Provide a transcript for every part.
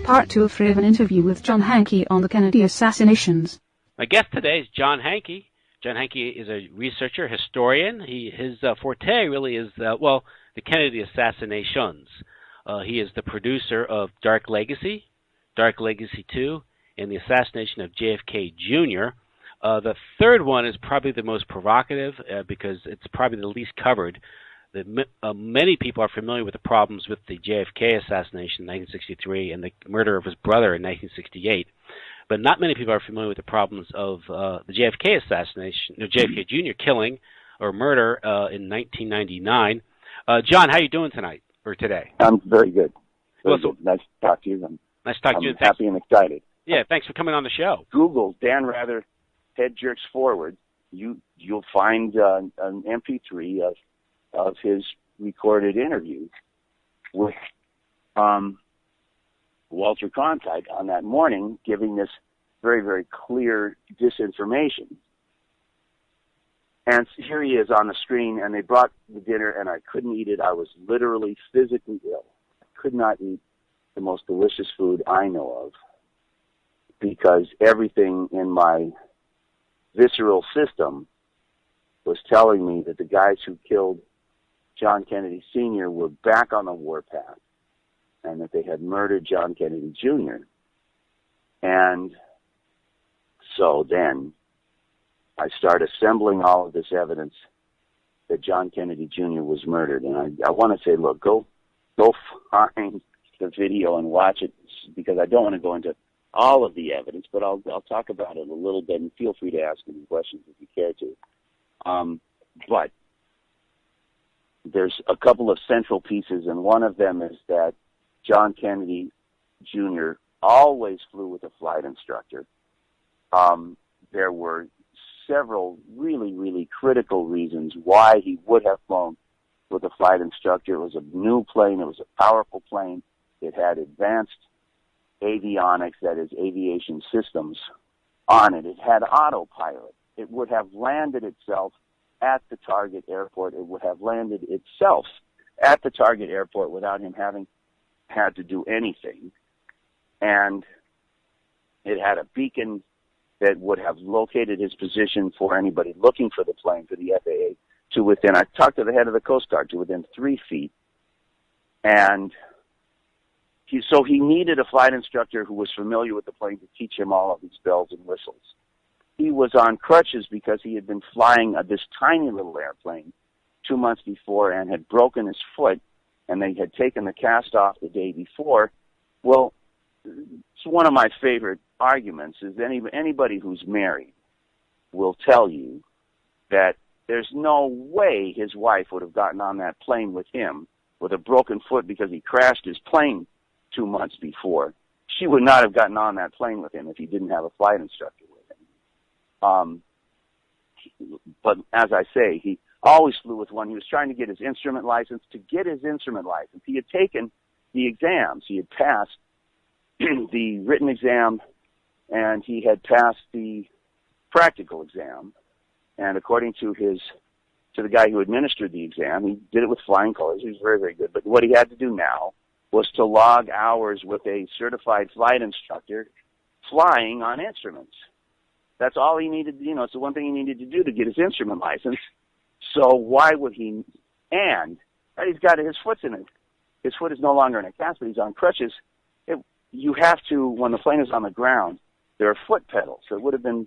part 2 of an interview with John Hankey on the Kennedy assassinations. My guest today is John Hankey. John Hankey is a researcher, historian. His forte really is, the Kennedy assassinations. He is the producer of Dark Legacy, Dark Legacy 2, and the Assassination of JFK Jr. The third one is probably the most provocative because it's probably the least covered. Many people are familiar with the problems with the JFK assassination in 1963 and the murder of his brother in 1968, but not many people are familiar with the problems of the JFK assassination, JFK Jr. killing or murder in 1999. John, how are you doing tonight or today? I'm very good. Nice to talk to you. Nice to talk to you. I'm happy and excited. Yeah, thanks for coming on the show. Google Dan Rather Head Jerks Forward. You'll find an MP3 of his recorded interview with Walter Cronkite on that morning, giving this very, very clear disinformation. And here he is on the screen, and they brought the dinner, and I couldn't eat it. I was literally physically ill. I could not eat the most delicious food I know of because everything in my visceral system was telling me that the guys who killed John Kennedy Sr. were back on the warpath and that they had murdered John Kennedy Jr. And so then I start assembling all of this evidence that John Kennedy Jr. was murdered. And I want to say, look, go find the video and watch it because I don't want to go into all of the evidence, but I'll talk about it a little bit, and feel free to ask any questions if you care to. But there's a couple of central pieces, and one of them is that John Kennedy Jr. always flew with a flight instructor. There were several really, really critical reasons why he would have flown with a flight instructor. It was a new plane. It was a powerful plane. It had advanced avionics, that is, aviation systems on it. It had autopilot. It would have landed itself at the target airport. It would have landed itself at the target airport without him having had to do anything. And it had a beacon that would have located his position for anybody looking for the plane, for the FAA, to within, I talked to the head of the Coast Guard, to within 3 feet. And so he needed a flight instructor who was familiar with the plane to teach him all of these bells and whistles. He was on crutches because he had been flying this tiny little airplane 2 months before and had broken his foot, and they had taken the cast off the day before. Well, it's one of my favorite arguments is anybody who's married will tell you that there's no way his wife would have gotten on that plane with him with a broken foot because he crashed his plane 2 months before. She would not have gotten on that plane with him if he didn't have a flight instructor with him. But as I say, he always flew with one. He was trying to get his instrument license. To get his instrument license, he had taken the exams. He had passed the written exam, and he had passed the practical exam. And according to the guy who administered the exam, he did it with flying colors. He was very, very good. But what he had to do now was to log hours with a certified flight instructor flying on instruments. That's all he needed. It's the one thing he needed to do to get his instrument license. So why would he? And he's got his foot's in it. His foot is no longer in a cast, but he's on crutches. You have to, when the plane is on the ground, there are foot pedals. So it would have been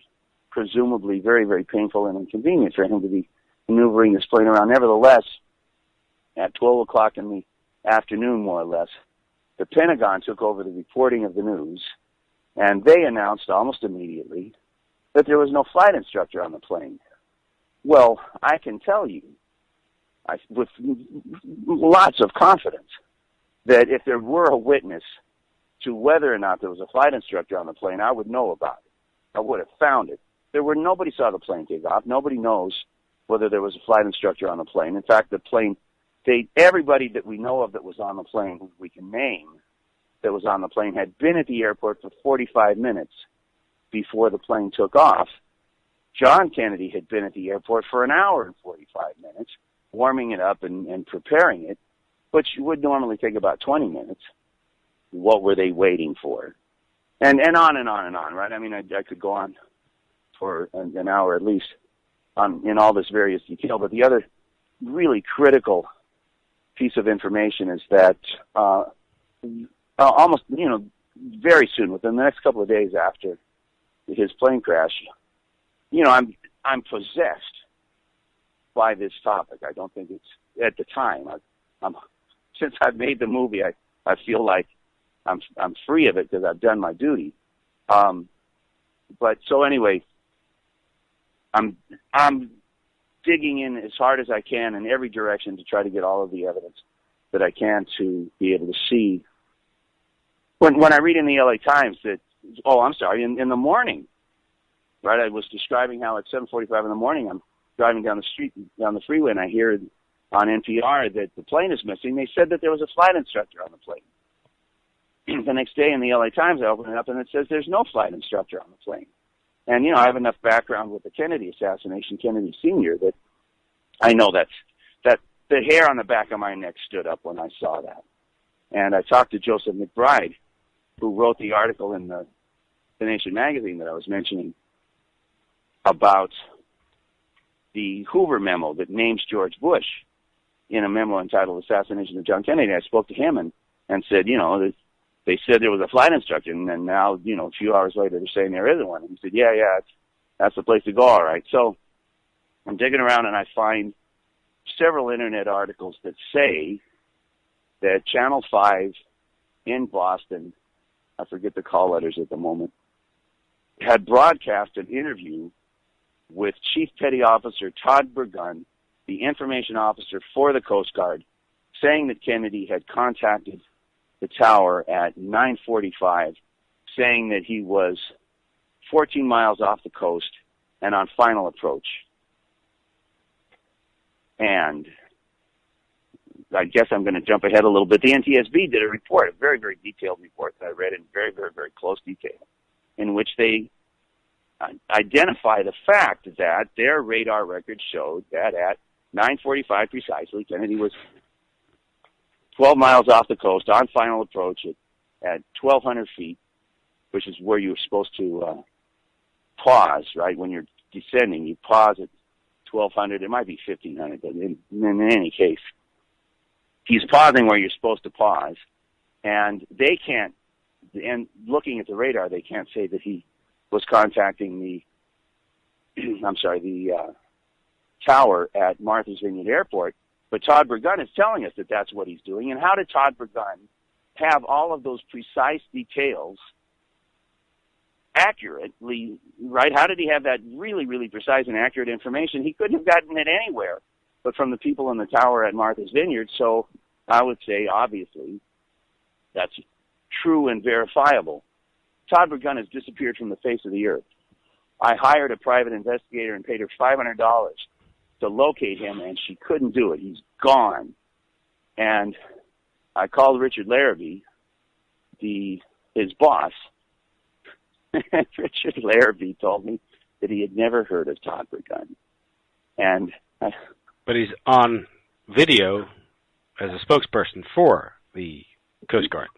presumably very, very painful and inconvenient for him to be maneuvering this plane around. Nevertheless, at 12 o'clock in the afternoon, more or less, the Pentagon took over the reporting of the news, and they announced almost immediately that there was no flight instructor on the plane. Well, I can tell you, with lots of confidence, that if there were a witness to whether or not there was a flight instructor on the plane, I would know about it. I would have found it. Nobody saw the plane take off. Nobody knows whether there was a flight instructor on the plane. In fact, the plane, everybody that we know of that was on the plane, who we can name, that was on the plane, had been at the airport for 45 minutes before the plane took off. John Kennedy had been at the airport for an hour and 45 minutes, warming it up and preparing it, which would normally take about 20 minutes. what were they waiting for? And on and on and on, right? I mean, I could go on for an hour at least in all this various detail, but the other really critical piece of information is that almost, very soon, within the next couple of days after his plane crash, I'm possessed by this topic. I don't think it's, at the time, since I've made the movie, I feel like I'm free of it because I've done my duty. But so anyway, I'm digging in as hard as I can in every direction to try to get all of the evidence that I can to be able to see. When I read in the LA Times that, in the morning, right, I was describing how at 7:45 in the morning I'm driving down the freeway, and I hear on NPR that the plane is missing. They said that there was a flight instructor on the plane. The next day in the LA Times, I open it up and it says there's no flight instructor on the plane. And, I have enough background with the Kennedy assassination, Kennedy Sr., that I know that the hair on the back of my neck stood up when I saw that. And I talked to Joseph McBride, who wrote the article in the Nation magazine that I was mentioning about the Hoover memo that names George Bush in a memo entitled Assassinations of John Kennedy. I spoke to him and said, they said there was a flight instructor, and then now, a few hours later, they're saying there isn't one. And he said, yeah, that's the place to go, all right. So I'm digging around, and I find several Internet articles that say that Channel 5 in Boston, I forget the call letters at the moment, had broadcast an interview with Chief Petty Officer Todd Burgun, the information officer for the Coast Guard, saying that Kennedy had contacted the tower at 9:45, saying that he was 14 miles off the coast and on final approach. And I guess I'm going to jump ahead a little bit. The NTSB did a report, a very, very detailed report that I read in very, very, very close detail, in which they identify the fact that their radar records showed that at 9:45 precisely, Kennedy was 12 miles off the coast on final approach at 1,200 feet, which is where you're supposed to pause, right? When you're descending, you pause at 1,200. It might be 1,500, but in any case, he's pausing where you're supposed to pause. And they can't, and looking at the radar, they can't say that he was contacting the tower at Martha's Vineyard Airport. But Todd Burgun is telling us that that's what he's doing. And how did Todd Burgun have all of those precise details accurately, right? How did he have that really, really precise and accurate information? He couldn't have gotten it anywhere but from the people in the tower at Martha's Vineyard. So I would say, obviously, that's true and verifiable. Todd Burgun has disappeared from the face of the earth. I hired a private investigator and paid her $500 to locate him, and she couldn't do it. He's gone. And I called Richard Larrabee, his boss, and Richard Larrabee told me that he had never heard of Todd Burgun. But he's on video as a spokesperson for the Coast Guard.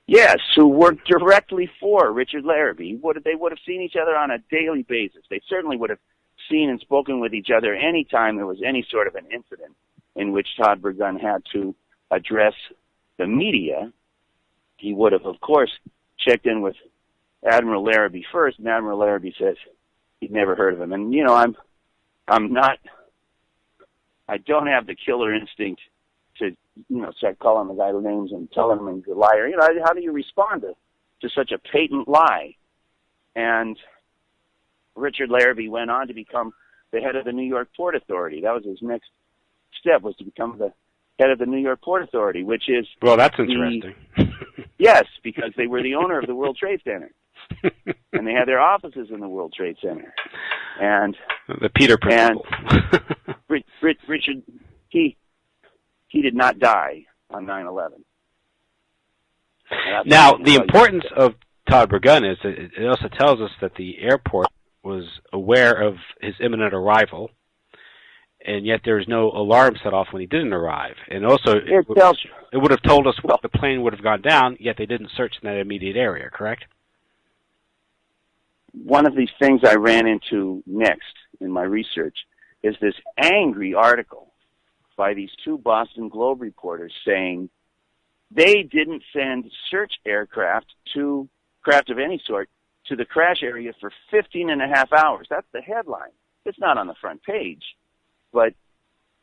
Yes, who worked directly for Richard Larrabee. They would have seen each other on a daily basis. They certainly would have seen and spoken with each other any time there was any sort of an incident in which Todd Burgun had to address the media. He would have, of course, checked in with Admiral Larrabee first, and Admiral Larrabee says he'd never heard of him. And, I don't have the killer instinct to, start calling the guy names and telling him he's a liar. How do you respond to such a patent lie? And Richard Larrabee went on to become the head of the New York Port Authority. That was his next step, was to become the head of the New York Port Authority, which is... Well, that's interesting. Yes, because they were the owner of the World Trade Center. And they had their offices in the World Trade Center. And the Peter Principle. And Richard, he did not die on 9/11. Now, the importance of Todd Burgun is that it also tells us that the airport was aware of his imminent arrival, and yet there's no alarm set off when he didn't arrive. And also, It tells you. it would have told us the plane would have gone down, yet they didn't search in that immediate area, correct? One of these things I ran into next in my research is this angry article by these two Boston Globe reporters saying they didn't send search aircraft of any sort to the crash area for 15 and a half hours. That's the headline. It's not on the front page, but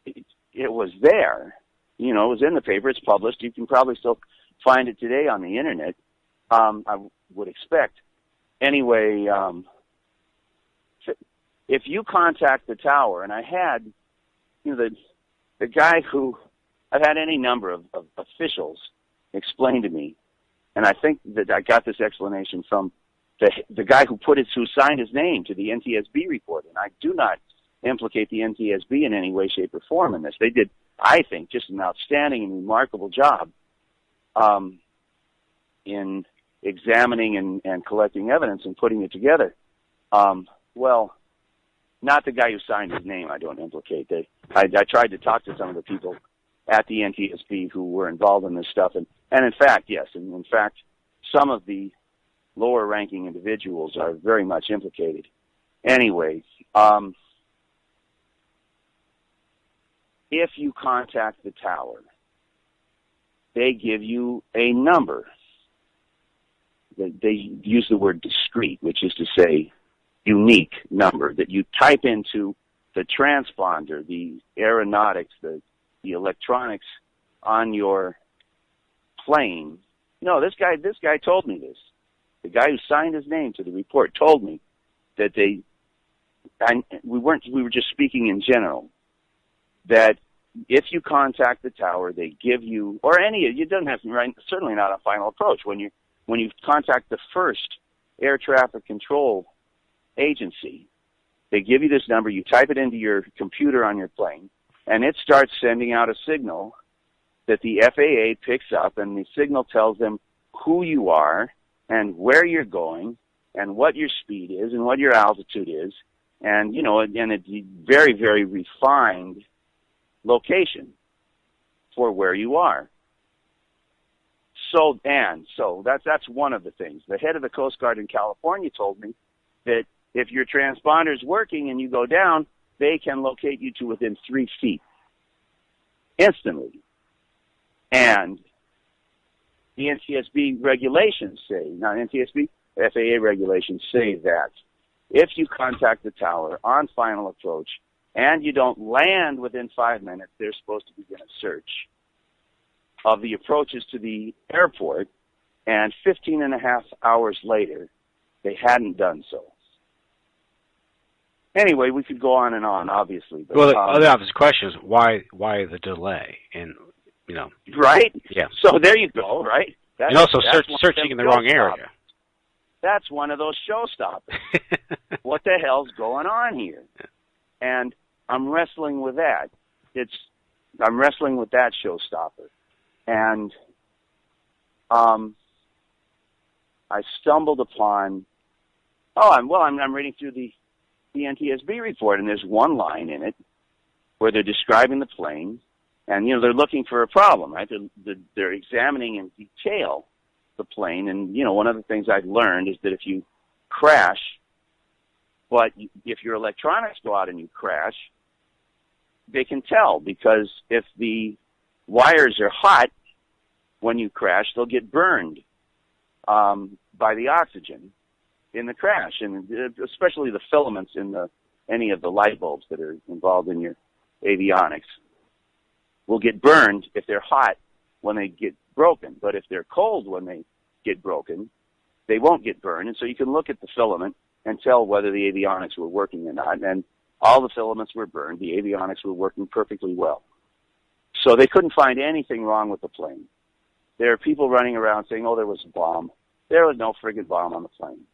it was there. You know, it was in the paper. It's published. You can probably still find it today on the internet, I would expect. Anyway, if you contact the tower, and I had, you know, the guy who, I've had any number of officials explain to me, and I think that I got this explanation from the guy who signed his name to the NTSB report, and I do not implicate the NTSB in any way, shape, or form in this. They did, I think, just an outstanding and remarkable job in examining and collecting evidence and putting it together. Well, not the guy who signed his name, I don't implicate. I tried to talk to some of the people at the NTSB who were involved in this stuff, and in fact, yes, and in fact, some of the lower-ranking individuals are very much implicated. Anyway, if you contact the tower, they give you a number. They use the word discrete, which is to say unique number that you type into the transponder, the aeronautics, the electronics on your plane. No, this guy told me this. The guy who signed his name to the report told me that we were just speaking in general, that if you contact the tower, they give you, or you don't have to write, certainly not a final approach. When you contact the first air traffic control agency, they give you this number, you type it into your computer on your plane, and it starts sending out a signal that the FAA picks up, and the signal tells them who you are and where you're going and what your speed is and what your altitude is, and, you know, and it's very, very refined location for where you are. So that's one of the things. The head of the Coast Guard in California told me that if your transponder is working and you go down, they can locate you to within 3 feet instantly. And the NTSB regulations say, not NTSB, FAA regulations say that if you contact the tower on final approach and you don't land within 5 minutes, they're supposed to begin a search of the approaches to the airport, and 15 and a half hours later, they hadn't done so. Anyway, we could go on and on, obviously. But, well, the other obvious question is why the delay? And, you know. Right? Yeah. So there you go, right? And also searching in the wrong area. That's one of those showstoppers. What the hell's going on here? And I'm wrestling with that. I'm wrestling with that showstopper. And I stumbled upon, I'm reading through the NTSB report, and there's one line in it where they're describing the plane, and, you know, they're looking for a problem, right? They're examining in detail the plane, and, you know, one of the things I've learned is that if you crash, but if your electronics go out and you crash, they can tell, because if the wires are hot when you crash, they'll get burned by the oxygen in the crash, and especially the filaments in any of the light bulbs that are involved in your avionics will get burned if they're hot when they get broken. But if they're cold when they get broken, they won't get burned. And so you can look at the filament and tell whether the avionics were working or not. And all the filaments were burned. The avionics were working perfectly well. So they couldn't find anything wrong with the plane. There are people running around saying, oh, there was a bomb. There was no friggin' bomb on the plane.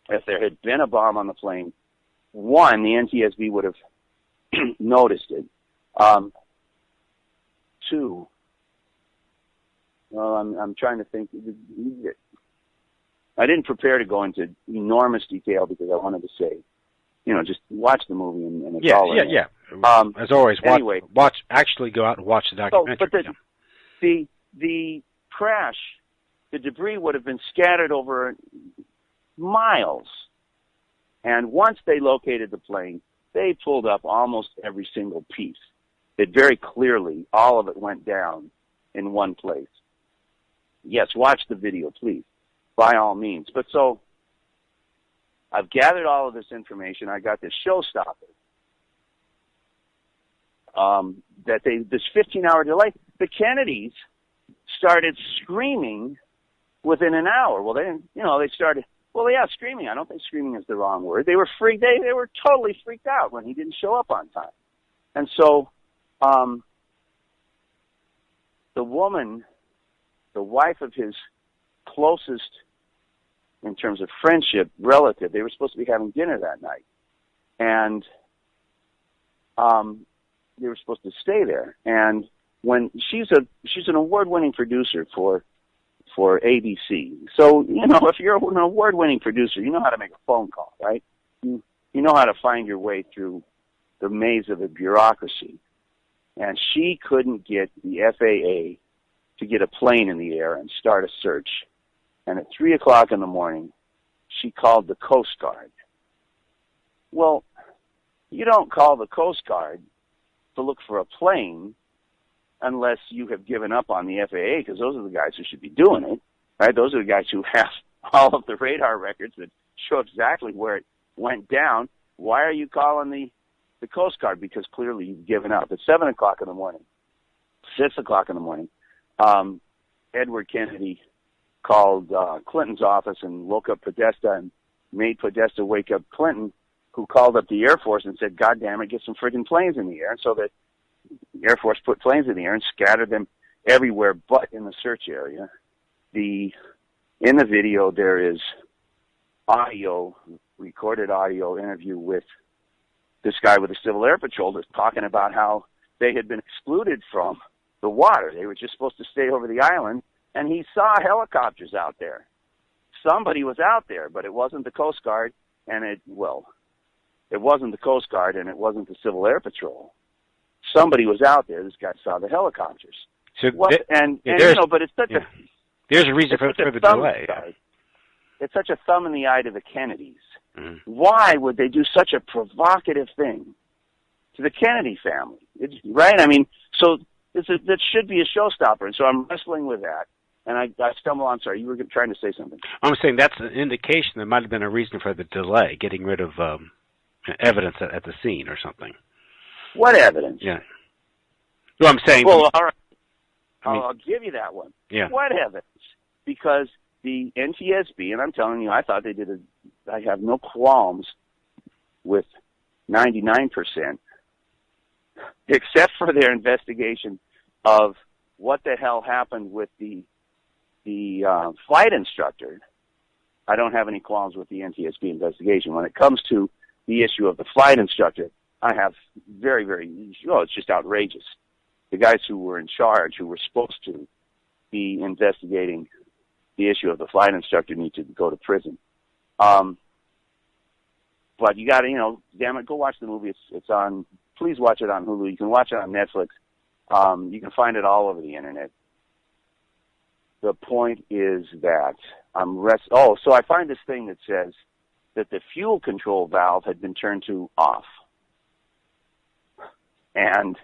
If there had been a bomb on the plane, one, the NTSB would have noticed it. Two, well, I'm trying to think. I didn't prepare to go into enormous detail because I wanted to say, you know, just watch the movie and it's all in there. as always, anyway, actually go out and watch the documentary. But the crash, the debris would have been scattered over miles. And once they located the plane, they pulled up almost every single piece. It very clearly, all of it went down in one place. Yes, watch the video, please, by all means. But so, I've gathered all of this information. I got this showstopper. This 15-hour delay. The Kennedys started screaming within an hour. Well, they started. Well, yeah, screaming. I don't think screaming is the wrong word. They were freaked. They were totally freaked out when he didn't show up on time. And so, the woman, the wife of his closest, in terms of friendship, relative, they were supposed to be having dinner that night, and they were supposed to stay there. And when she's an award-winning producer for ABC, so if you're an award-winning producer, you know how to make a phone call, right? You know how to find your way through the maze of the bureaucracy. And she couldn't get the FAA to get a plane in the air and start a search. And at 3 o'clock in the morning, she called the Coast Guard. Well, you don't call the Coast Guard to look for a plane unless you have given up on the FAA, because those are the guys who should be doing it, right? Those are the guys who have all of the radar records that show exactly where it went down. Why are you calling the Coast Guard? Because clearly you've given up. At 7 o'clock in the morning, 6 o'clock in the morning, Edward Kennedy called Clinton's office and woke up Podesta and made Podesta wake up Clinton, who called up the Air Force and said, God damn it, get some friggin' planes in the air. And so the Air Force put planes in the air and scattered them everywhere but in the search area. In the video, there is recorded audio interview with this guy with the Civil Air Patrol that's talking about how they had been excluded from the water. They were just supposed to stay over the island, and he saw helicopters out there. Somebody was out there, but it wasn't the Coast Guard, and it wasn't the Coast Guard, and it wasn't the Civil Air Patrol. Somebody was out there. This guy saw the helicopters. So but it's such a... There's a reason for the delay. It's such a thumb in the eye to the Kennedys. Mm-hmm. Why would they do such a provocative thing to the Kennedy family? Right? I mean, so that should be a showstopper, and so I'm wrestling with that. And I stumble on. Sorry, you were trying to say something. I'm saying that's an indication there might have been a reason for the delay, getting rid of evidence at the scene or something. What evidence? Yeah. Well, I'm saying... Well, all right. I'll give you that one. Yeah. What evidence? Because the NTSB, and I'm telling you, I thought they did I have no qualms with 99%, except for their investigation of what the hell happened with the flight instructor. I don't have any qualms with the NTSB investigation. When it comes to the issue of the flight instructor, I have very, very, it's just outrageous. The guys who were in charge, who were supposed to be investigating the issue of the flight instructor, need to go to prison. But you got to, damn it, go watch the movie. It's on. Please watch it on Hulu. You can watch it on Netflix. You can find it all over the internet. The point is that so I find this thing that says that the fuel control valve had been turned to off, and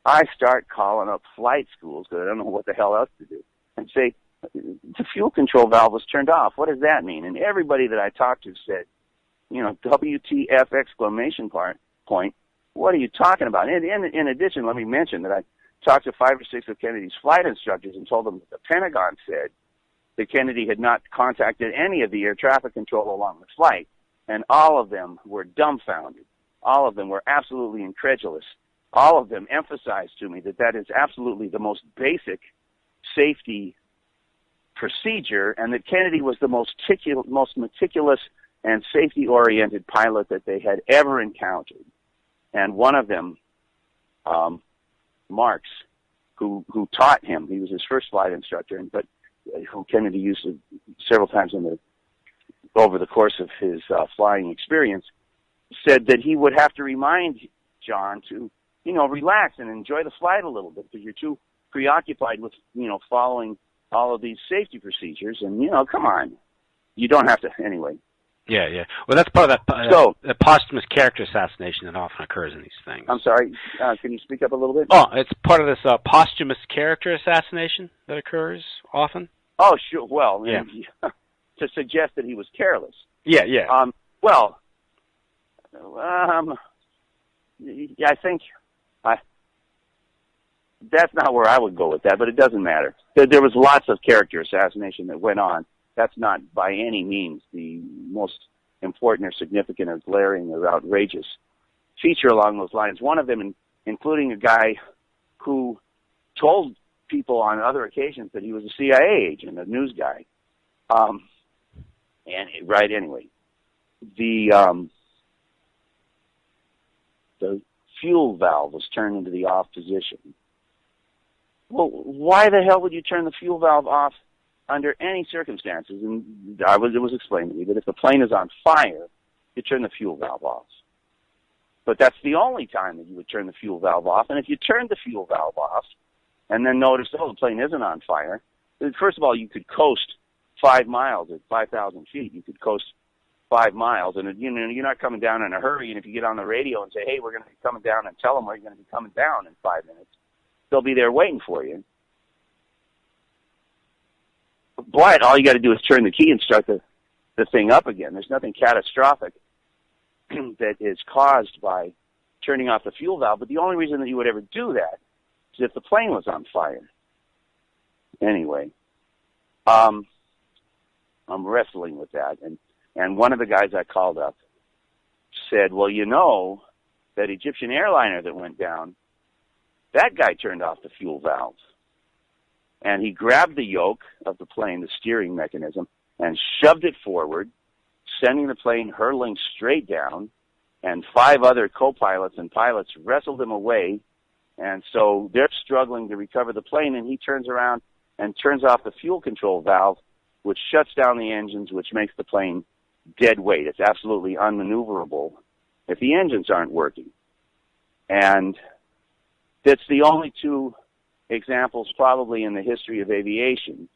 I start calling up flight schools because I don't know what the hell else to do, and say, the fuel control valve was turned off. What does that mean? And everybody that I talked to said, WTF exclamation point. What are you talking about? In addition, let me mention that I talked to 5 or 6 of Kennedy's flight instructors and told them that the Pentagon said that Kennedy had not contacted any of the air traffic control along the flight, and all of them were dumbfounded. All of them were absolutely incredulous. All of them emphasized to me that is absolutely the most basic safety procedure, and that Kennedy was the most meticulous and safety-oriented pilot that they had ever encountered. And one of them, Marks, who taught him, he was his first flight instructor, but who Kennedy used several times over the course of his flying experience, said that he would have to remind John to, relax and enjoy the flight a little bit because you're too preoccupied with, following all of these safety procedures. And, come on. You don't have to, anyway. Yeah, yeah. Well, that's part of that posthumous character assassination that often occurs in these things. I'm sorry. Can you speak up a little bit? Oh, it's part of this posthumous character assassination that occurs often. Oh, sure. Well, yeah. To suggest that he was careless. Yeah, yeah. I think that's not where I would go with that, but it doesn't matter. There was lots of character assassination that went on. That's not by any means the most important or significant or glaring or outrageous feature along those lines. One of them, including a guy who told people on other occasions that he was a CIA agent, a news guy. Anyway, the fuel valve was turned into the off position. Well, why the hell would you turn the fuel valve off under any circumstances? And it was explained to me that if the plane is on fire, you turn the fuel valve off. But that's the only time that you would turn the fuel valve off. And if you turned the fuel valve off and then noticed, the plane isn't on fire, first of all, you could coast 5 miles at 5,000 feet. You could coast 5 miles, and you're not coming down in a hurry. And if you get on the radio and say, "Hey, we're going to be coming down," and tell them we're going to be coming down in 5 minutes, they'll be there waiting for you. But all you got to do is turn the key and start the thing up again. There's nothing catastrophic that is caused by turning off the fuel valve. But the only reason that you would ever do that is if the plane was on fire. Anyway, I'm wrestling with that, and one of the guys I called up said, "Well, that Egyptian airliner that went down, that guy turned off the fuel valve. And he grabbed the yoke of the plane, the steering mechanism, and shoved it forward, sending the plane hurtling straight down, and 5 other co-pilots and pilots wrestled him away, and so they're struggling to recover the plane, and he turns around and turns off the fuel control valve, which shuts down the engines, which makes the plane dead weight. It's absolutely unmaneuverable if the engines aren't working." And that's the only 2 examples probably in the history of aviation.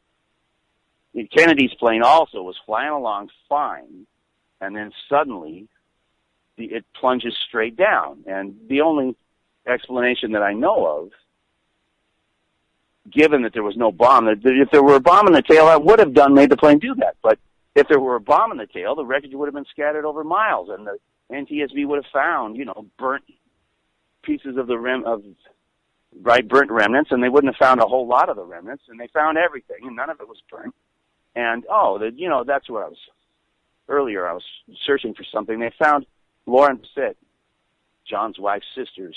Kennedy's plane also was flying along fine, and then suddenly it plunges straight down. And the only explanation that I know of, given that there was no bomb, that if there were a bomb in the tail, that would have made the plane do that. But if there were a bomb in the tail, the wreckage would have been scattered over miles, and the NTSB would have found, burnt pieces of the burnt remnants, and they wouldn't have found a whole lot of the remnants, and they found everything, and none of it was burnt. And, that's what I was searching for something. They found Lauren Bassett, John's wife's sister's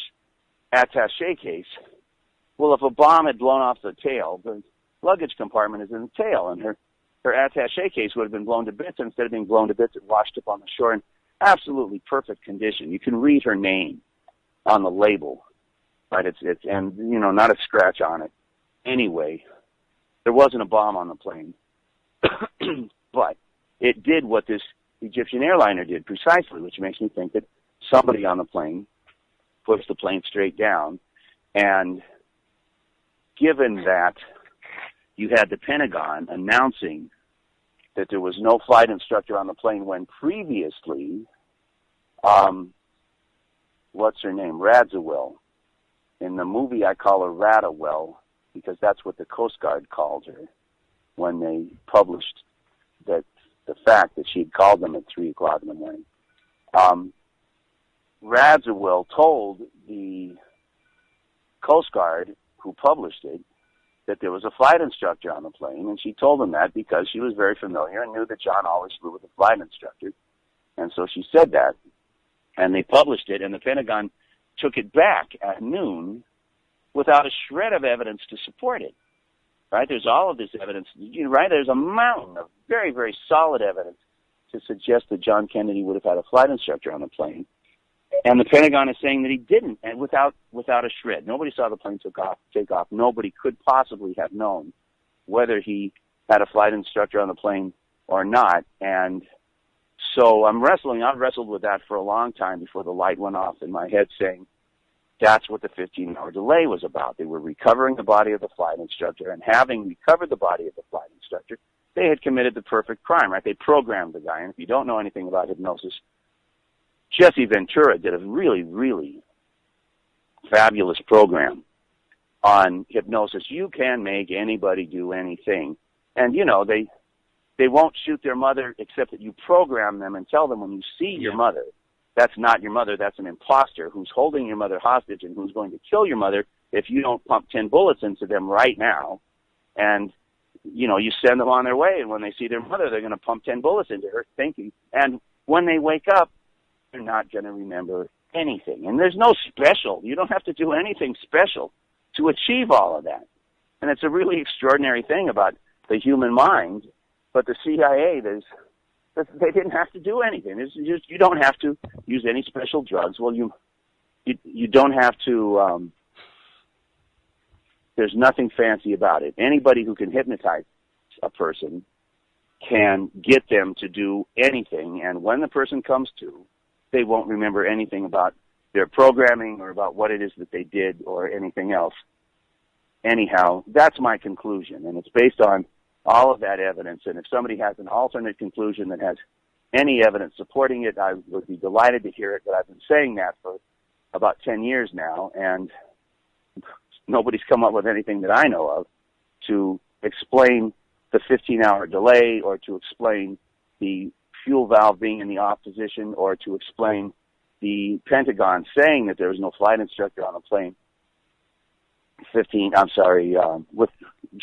attaché case. Well, if a bomb had blown off the tail, the luggage compartment is in the tail, and her attaché case would have been blown to bits. Instead of being blown to bits, it washed up on the shore in absolutely perfect condition. You can read her name on the label. Right, it's not a scratch on it. Anyway, there wasn't a bomb on the plane, but it did what this Egyptian airliner did precisely, which makes me think that somebody on the plane pushed the plane straight down. And given that you had the Pentagon announcing that there was no flight instructor on the plane when previously, what's her name, Radziwill. In the movie, I call her Radawell because that's what the Coast Guard called her when they published the fact that she had called them at 3 o'clock in the morning. Radziwill told the Coast Guard who published it that there was a flight instructor on the plane, and she told them that because she was very familiar and knew that John always flew with a flight instructor. And so she said that, and they published it, and the Pentagon took it back at noon without a shred of evidence to support it. Right? There's all of this evidence. Right? There's a mountain of very, very solid evidence to suggest that John Kennedy would have had a flight instructor on the plane. And the Pentagon is saying that he didn't, and without a shred. Nobody saw the plane take off. Nobody could possibly have known whether he had a flight instructor on the plane or not. And so I'm wrestling. I've wrestled with that for a long time before the light went off in my head saying, That's what the 15-hour delay was about. They were recovering the body of the flight instructor, and having recovered the body of the flight instructor, they had committed the perfect crime, right? They programmed the guy, and if you don't know anything about hypnosis, Jesse Ventura did a really, really fabulous program on hypnosis. You can make anybody do anything. And, you know, they won't shoot their mother except that you program them and tell them when you see your mother, that's not your mother, that's an imposter who's holding your mother hostage and who's going to kill your mother if you don't pump 10 bullets into them right now. And, you know, you send them on their way, and when they see their mother, they're going to pump 10 bullets into her thinking. And when they wake up, they're not going to remember anything. And there's no special. You don't have to do anything special to achieve all of that. And it's a really extraordinary thing about the human mind. But the CIA, they didn't have to do anything. It's just, you don't have to use any special drugs. Well, you don't have to. There's nothing fancy about it. Anybody who can hypnotize a person can get them to do anything, and when the person comes to, they won't remember anything about their programming or about what it is that they did or anything else. Anyhow, that's my conclusion, and it's based on all of that evidence. And if somebody has an alternate conclusion that has any evidence supporting it, I would be delighted to hear it. But I've been saying that for about 10 years now, and nobody's come up with anything that I know of to explain the 15-hour delay, or to explain the fuel valve being in the off position, or to explain the Pentagon saying that there was no flight instructor on the plane with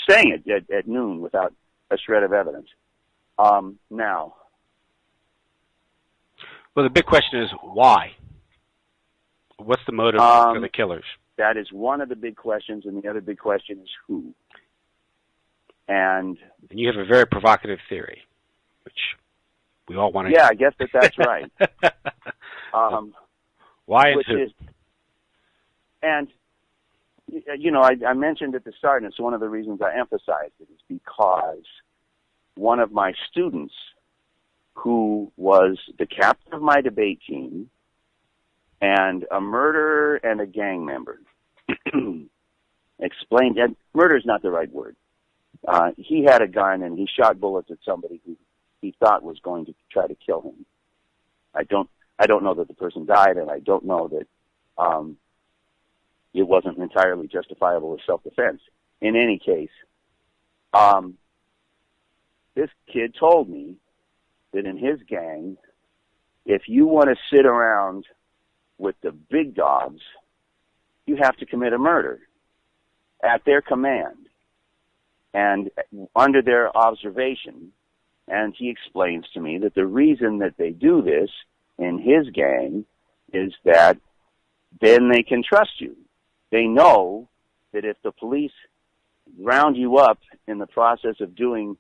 saying it at noon without a shred of evidence. Now. Well, the big question is why? What's the motive for the killers? That is one of the big questions, and the other big question is who. And you have a very provocative theory, which we all want to hear. I guess that's right. Why and who? And, you know, I mentioned at the start, and it's one of the reasons I emphasized it, is because one of my students, who was the captain of my debate team and a murderer and a gang member, explained that murder is not the right word. He had a gun and he shot bullets at somebody who he thought was going to try to kill him. I don't know that the person died, and I don't know that it wasn't entirely justifiable as self-defense. In any case, this kid told me that in his gang, if you want to sit around with the big dogs, you have to commit a murder at their command and under their observation. And he explains to me that the reason that they do this in his gang is that then they can trust you. They know that if the police round you up in the process of doing,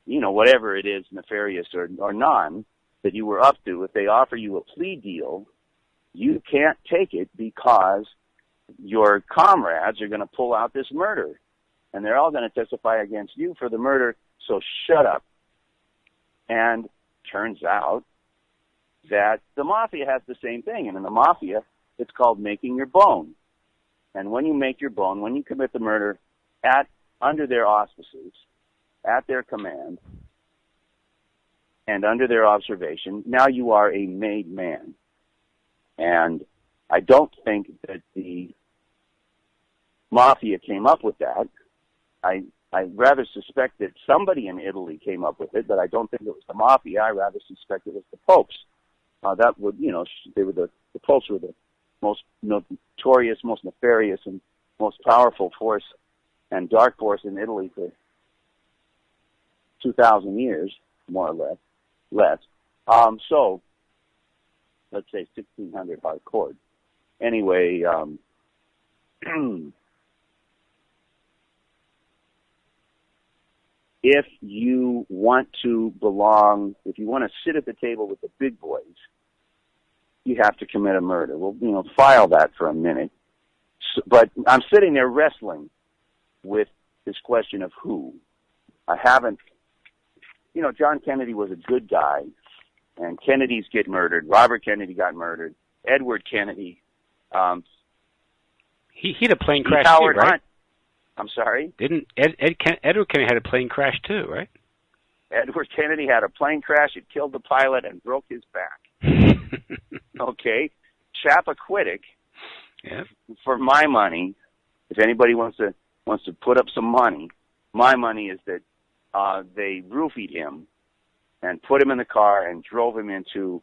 you know, whatever it is, nefarious or non, that you were up to, if they offer you a plea deal, you can't take it because your comrades are going to pull out this murder. And they're all going to testify against you for the murder, so shut up. And turns out that the mafia has the same thing. And in the mafia, it's called making your bone. And when you make your bone, when you commit the murder under their auspices, at their command, and under their observation, now you are a made man. And I don't think that the mafia came up with that. I rather suspect that somebody in Italy came up with it, but I don't think it was the mafia. I rather suspect it was the popes. That would, you know, the popes were the most notorious, most nefarious, and most powerful force and dark force in Italy for 2,000 years, more or less. So, let's say 1,600 hardcore. Anyway, if you want to belong, if you want to sit at the table with the big boys, you have to commit a murder. Well, you know, file that for a minute. So, but I'm sitting there wrestling with this question of who. I haven't, you know, John Kennedy was a good guy, and Kennedys get murdered. Robert Kennedy got murdered. Edward Kennedy He had a plane crash Howard too, right? Hunt. I'm sorry? Didn't Edward Kennedy had a plane crash too, right? Edward Kennedy had a plane crash. It killed the pilot and broke his back. Okay? Chappaquiddick, Yeah. for my money, if anybody wants to put up some money, my money is that they roofied him and put him in the car and drove him into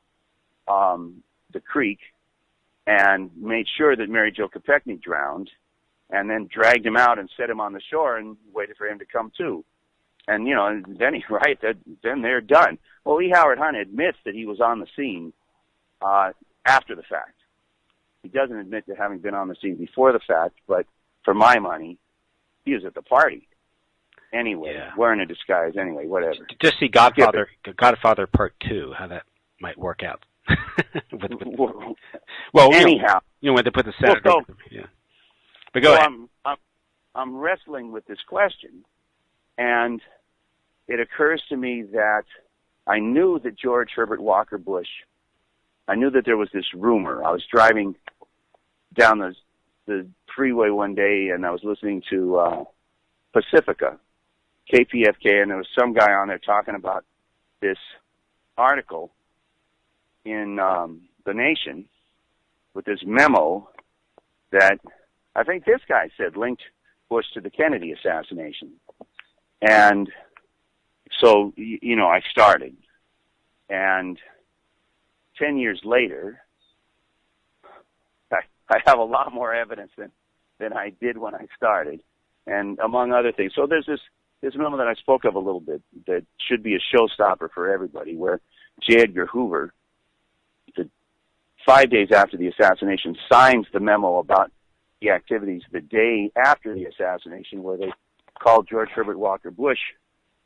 the creek and made sure that Mary Jo Kopechne drowned, and then dragged him out and set him on the shore and waited for him to come to. And, then then they're done. Well, E. Howard Hunt admits that he was on the scene after the fact. He doesn't admit to having been on the scene before the fact, but for my money, he was at the party. Anyway, wearing a disguise anyway, whatever. Just see Godfather Part 2, how that might work out. Well, anyhow, when they put the senator. Well, But go ahead. I'm wrestling with this question, and it occurs to me that I knew that George Herbert Walker Bush, I knew that there was this rumor. I was driving down the freeway one day, and I was listening to Pacifica, KPFK, and there was some guy on there talking about this article in The Nation with this memo that I think this guy said linked Bush to the Kennedy assassination. And so, I started. And 10 years later, I have a lot more evidence than I did when I started. And among other things. So there's this memo that I spoke of a little bit that should be a showstopper for everybody, where J. Edgar Hoover, 5 days after the assassination, signs the memo about the activities the day after the assassination, where they called George Herbert Walker Bush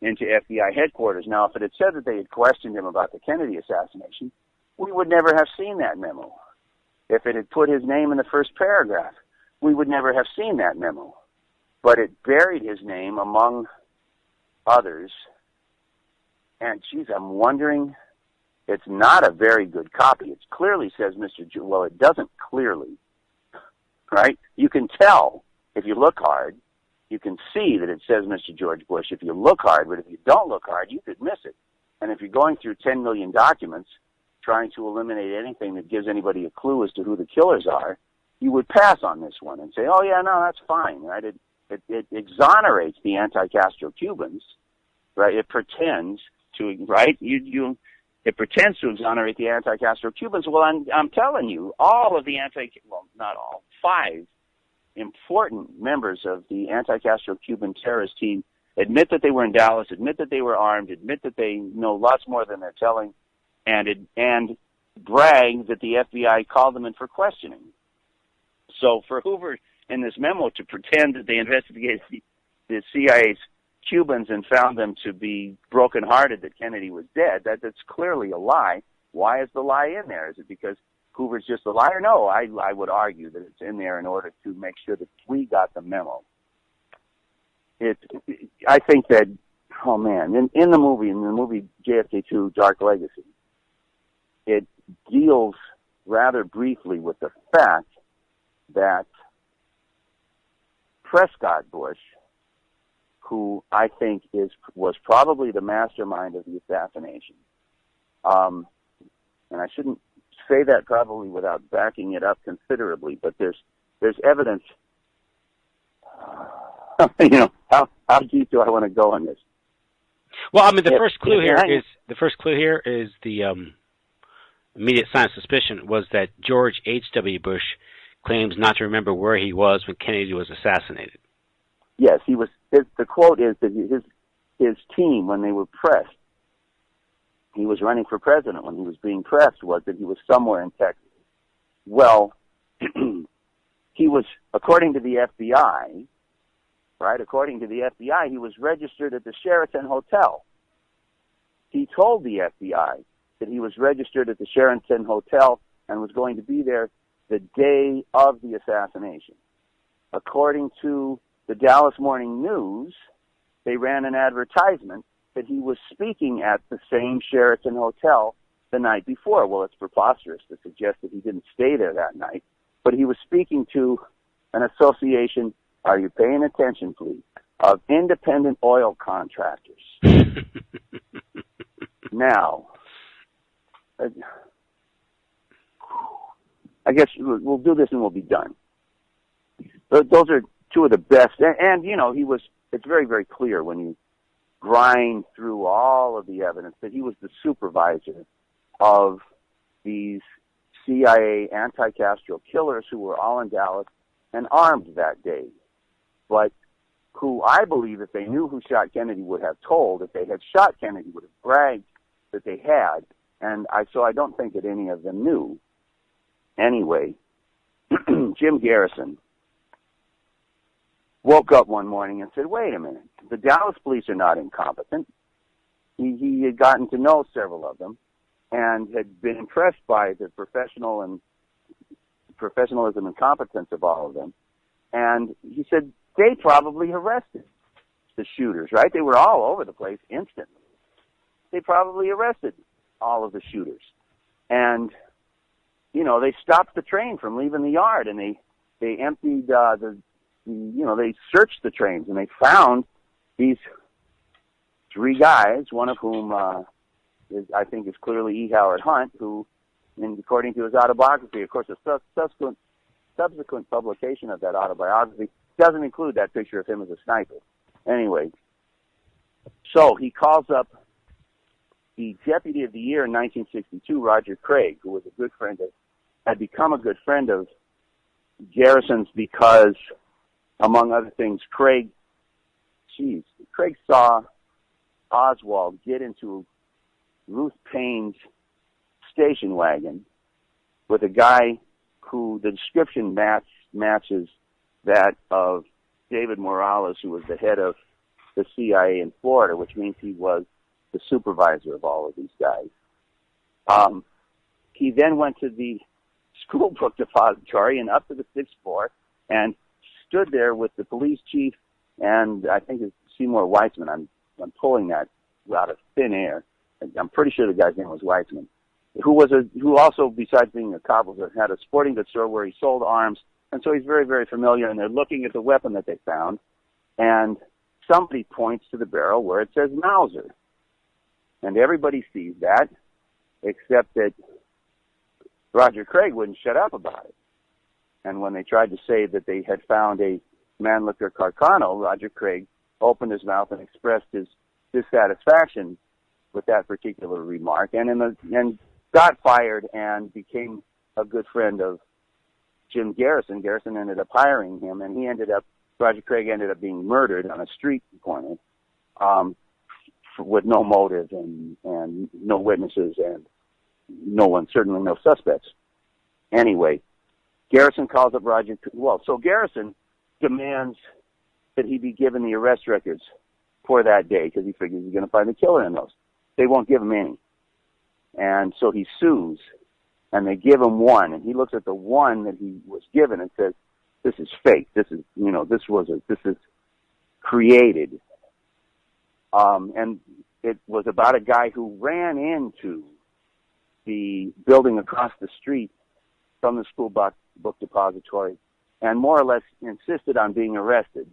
into FBI headquarters. Now, if it had said that they had questioned him about the Kennedy assassination, we would never have seen that memo. If it had put his name in the first paragraph, we would never have seen that memo. But it buried his name among others. And, geez, I'm wondering, it's not a very good copy. It clearly says Mr. Well, it doesn't clearly, right? You can tell if you look hard. You can see that it says Mr. George Bush if you look hard, but if you don't look hard, you could miss it. And if you're going through 10 million documents trying to eliminate anything that gives anybody a clue as to who the killers are, you would pass on this one and say, oh, yeah, no, that's fine, right? It exonerates the anti-Castro Cubans, right? It pretends to, right? It pretends to exonerate the anti-Castro Cubans. Well, I'm telling you, all of the not all, 5 important members of the anti-Castro Cuban terrorist team admit that they were in Dallas, admit that they were armed, admit that they know lots more than they're telling, and brag that the FBI called them in for questioning. So for Hoover in this memo to pretend that they investigated the CIA's Cubans and found them to be brokenhearted that Kennedy was dead, that's clearly a lie. Why is the lie in there? Is it because Hoover's just a liar? No, I would argue that it's in there in order to make sure that we got the memo. I think that, oh man, in the movie JFK 2, Dark Legacy, it deals rather briefly with the fact that Prescott Bush, who I think was probably the mastermind of the assassination, and I shouldn't say that probably without backing it up considerably, but there's evidence. How deep do I want to go on this? Well, I mean, the first clue here is the immediate sign of suspicion was that George H.W. Bush claims not to remember where he was when Kennedy was assassinated. Yes, he was. The quote is that his team, when they were pressed, he was running for president. When he was being pressed, was that he was somewhere in Texas. Well, he was, according to the FBI, right? According to the FBI, he was registered at the Sheraton Hotel. He told the FBI that he was registered at the Sheraton Hotel and was going to be there the day of the assassination. According to the Dallas Morning News, they ran an advertisement that he was speaking at the same Sheraton Hotel the night before. Well, it's preposterous to suggest that he didn't stay there that night, but he was speaking to an association, are you paying attention, please, of independent oil contractors. Now, I guess we'll do this and we'll be done. Those are two of the best. And you know, it's very, very clear when you grind through all of the evidence that he was the supervisor of these CIA anti-Castro killers who were all in Dallas and armed that day. But who I believe if they knew who shot Kennedy would have told. If they had shot Kennedy, would have bragged that they had. And so I don't think that any of them knew. Anyway, Jim Garrison woke up one morning and said, wait a minute, the Dallas police are not incompetent. He had gotten to know several of them and had been impressed by the professionalism and competence of all of them. And he said, they probably arrested the shooters, right? They were all over the place instantly. They probably arrested all of the shooters. And, you know, they stopped the train from leaving the yard, and they emptied they searched the trains, and they found these three guys, one of whom I think is clearly E. Howard Hunt, who, according to his autobiography, of course, the subsequent publication of that autobiography doesn't include that picture of him as a sniper. Anyway, so he calls up the Deputy of the Year in 1962, Roger Craig, who was a good friend had become a good friend of Garrison's because, among other things, Craig saw Oswald get into Ruth Payne's station wagon with a guy who the description matches that of David Morales, who was the head of the CIA in Florida, which means he was the supervisor of all of these guys. He then went to the school book depository and up to the 6th floor and stood there with the police chief and I think it's Seymour Weitzman. I'm pulling that out of thin air. I'm pretty sure the guy's name was Weitzman, who also, besides being a cobbler, had a sporting goods store where he sold arms, and so he's very, very familiar. And they're looking at the weapon that they found, and somebody points to the barrel where it says Mauser, and everybody sees that, except that Roger Craig wouldn't shut up about it. And when they tried to say that they had found a Mannlicher Carcano, Roger Craig opened his mouth and expressed his dissatisfaction with that particular remark, and got fired and became a good friend of Jim Garrison. Garrison ended up hiring him, and Roger Craig ended up being murdered on a street corner with no motive and no witnesses and certainly no suspects. Anyway, Garrison calls up Roger. So Garrison demands that he be given the arrest records for that day because he figures he's going to find the killer in those. They won't give him any. And so he sues, and they give him one, and he looks at the one that he was given and says, this is fake. This is created. And it was about a guy who ran into the building across the street from the school book depository and more or less insisted on being arrested.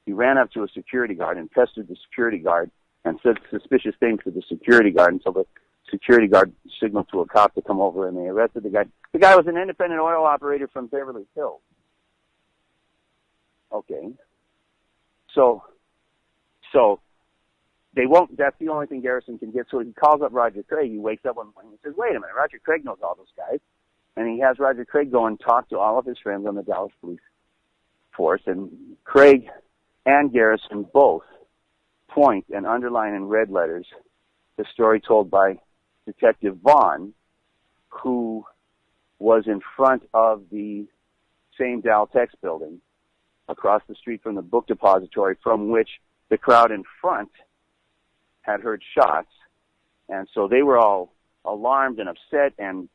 He ran up to a security guard and pestered the security guard and said suspicious things to the security guard until the security guard signaled to a cop to come over, and they arrested the guy. The guy was an independent oil operator from Beverly Hills. Okay. So they won't, that's the only thing Garrison can get. So he calls up Roger Craig. He wakes up one morning and says, wait a minute, Roger Craig knows all those guys. And he has Roger Craig go and talk to all of his friends on the Dallas police force. And Craig and Garrison both point and underline in red letters the story told by Detective Vaughn, who was in front of the same Daltex building across the street from the book depository, from which the crowd in front had heard shots. And so they were all alarmed and upset and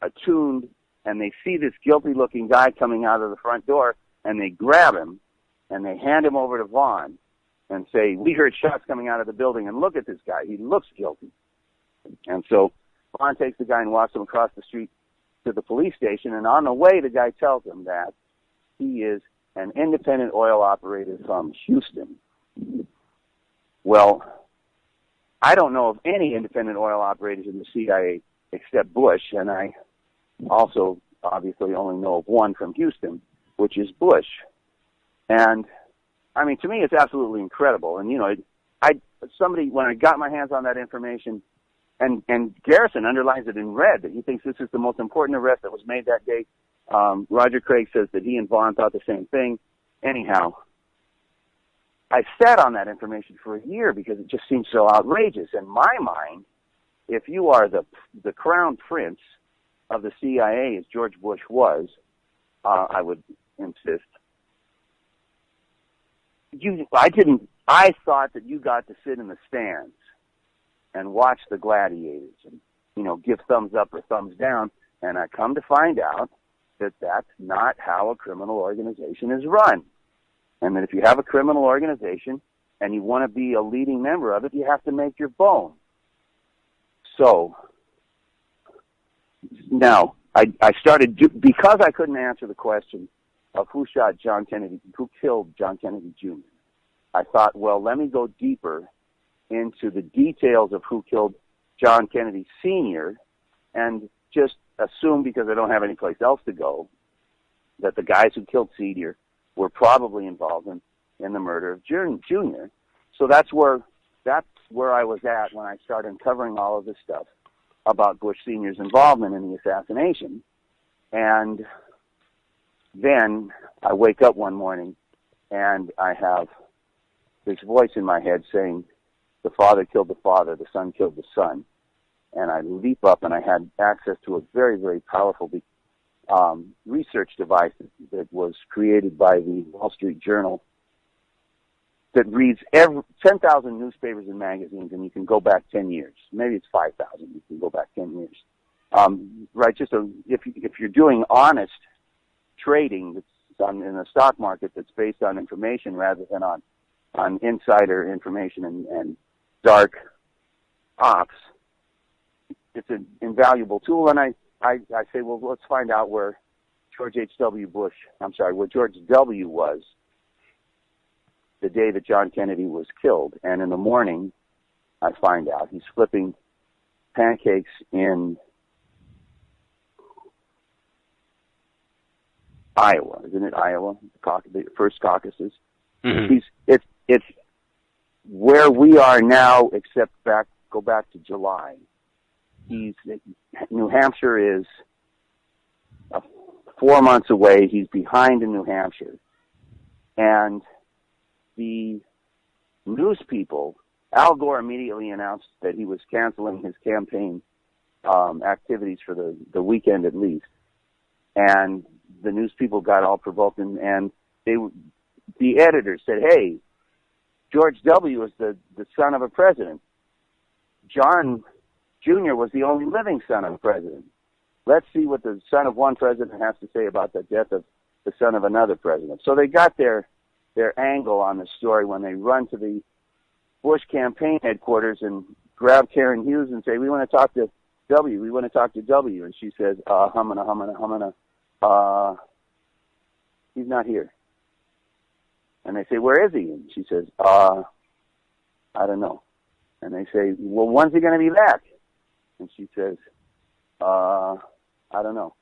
attuned, and they see this guilty-looking guy coming out of the front door, and they grab him, and they hand him over to Vaughn and say, we heard shots coming out of the building, and look at this guy. He looks guilty. And so Vaughn takes the guy and walks him across the street to the police station, and on the way, the guy tells him that He is an independent oil operator from Houston. Well, I don't know of any independent oil operators in the CIA except Bush, and I also obviously only know of one from Houston, which is Bush. And I mean, to me, it's absolutely incredible. And when I got my hands on that information, and Garrison underlines it in red that he thinks this is the most important arrest that was made that day. Roger Craig says that he and Vaughn thought the same thing. Anyhow, I sat on that information for a year because it just seemed so outrageous. In my mind, if you are the crown prince of the CIA, as George Bush was, I would insist. I thought that you got to sit in the stands and watch the gladiators and, give thumbs up or thumbs down. And I come to find out that that's not how a criminal organization is run. And that if you have a criminal organization and you want to be a leading member of it, you have to make your bone. So now I started, because I couldn't answer the question of who killed John Kennedy Jr., I thought, well, let me go deeper into the details of who killed John Kennedy Sr. and just assume, because I don't have any place else to go, that the guys who killed Sr. were probably involved in the murder of Jr. So that's where I was at when I started uncovering all of this stuff about Bush Sr.'s involvement in the assassination. And then I wake up one morning and I have this voice in my head saying, the father killed the father, the son killed the son. And I leap up, and I had access to a very, very powerful research device that was created by the Wall Street Journal that reads 10,000 newspapers and magazines, and you can go back 10 years. Maybe it's 5,000. You can go back 10 years. Right? If you're doing honest trading that's in the stock market that's based on information rather than on insider information and dark ops, it's an invaluable tool. And I say, well, let's find out where George W. was the day that John Kennedy was killed. And in the morning, I find out he's flipping pancakes in Iowa. Isn't it Iowa? The first caucuses. Mm-hmm. It's where we are now, except go back to July. New Hampshire is 4 months away. He's behind in New Hampshire. And the news people, Al Gore immediately announced that he was canceling his campaign activities for the weekend at least. And the news people got all provoked, and the editors said, hey, George W. is the son of a president. John Jr. was the only living son of a president. Let's see what the son of one president has to say about the death of the son of another president. So they got their angle on the story when they run to the Bush campaign headquarters and grab Karen Hughes and say, we want to talk to W. We want to talk to W. And she says, humana, he's not here. And they say, where is he? And she says, I don't know. And they say, well, when's he going to be back? And she says, I don't know.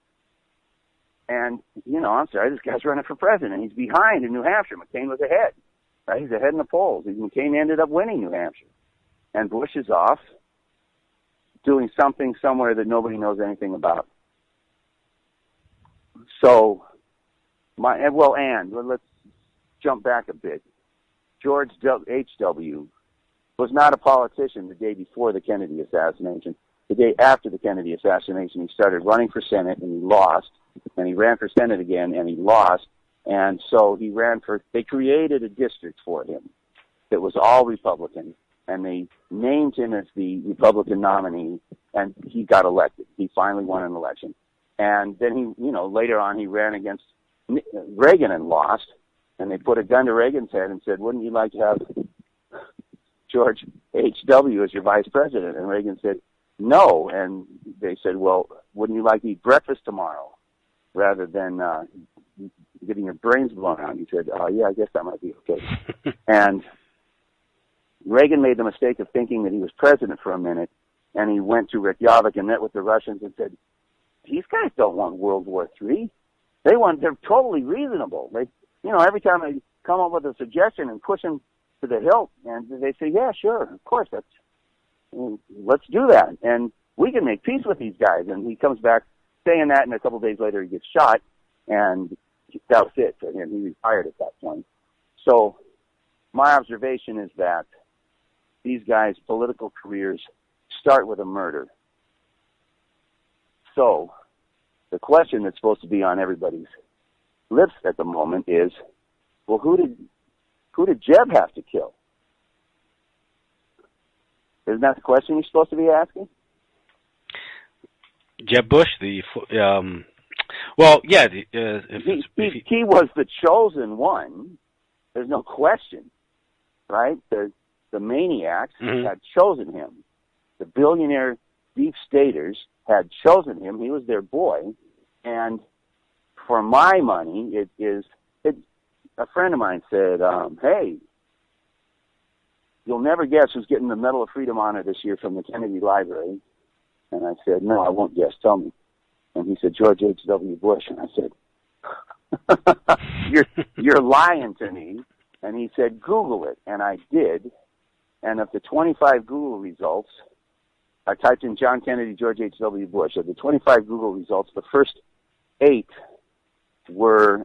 And, I'm sorry, this guy's running for president. He's behind in New Hampshire. McCain was ahead. Right? He's ahead in the polls. McCain ended up winning New Hampshire. And Bush is off doing something somewhere that nobody knows anything about. So, let's jump back a bit. George H.W. was not a politician the day before the Kennedy assassination. The day after the Kennedy assassination, he started running for Senate, and he lost. And he ran for Senate again, and he lost. And so they created a district for him that was all Republican, and they named him as the Republican nominee, and he got elected. He finally won an election. And then later on he ran against Reagan and lost, and they put a gun to Reagan's head and said, wouldn't you like to have George H.W. as your vice president? And Reagan said, no. And they said, well, wouldn't you like to eat breakfast tomorrow rather than getting your brains blown out. He said, yeah, I guess that might be okay. And Reagan made the mistake of thinking that he was president for a minute, and he went to Reykjavik and met with the Russians and said, these guys don't want World War III. They're totally reasonable. Every time I come up with a suggestion and push them to the hilt, and they say, yeah, sure, of course, let's do that. And we can make peace with these guys. And he comes back saying that, and a couple of days later he gets shot, and that was it. And he retired at that point. So my observation is that these guys' political careers start with a murder. So the question that's supposed to be on everybody's lips at the moment is, well, who did Jeb have to kill? Isn't that the question you're supposed to be asking? Jeb Bush, he was the chosen one. There's no question, right? The maniacs had chosen him. The billionaire deep staters had chosen him. He was their boy. And for my money, a friend of mine said, hey, you'll never guess who's getting the Medal of Freedom honor this year from the Kennedy Library. And I said, no, I won't guess. Tell me. And he said, George H.W. Bush. And I said, you're lying to me. And he said, Google it. And I did. And of the 25 Google results, I typed in John Kennedy, George H.W. Bush. Of the 25 Google results, the first 8 were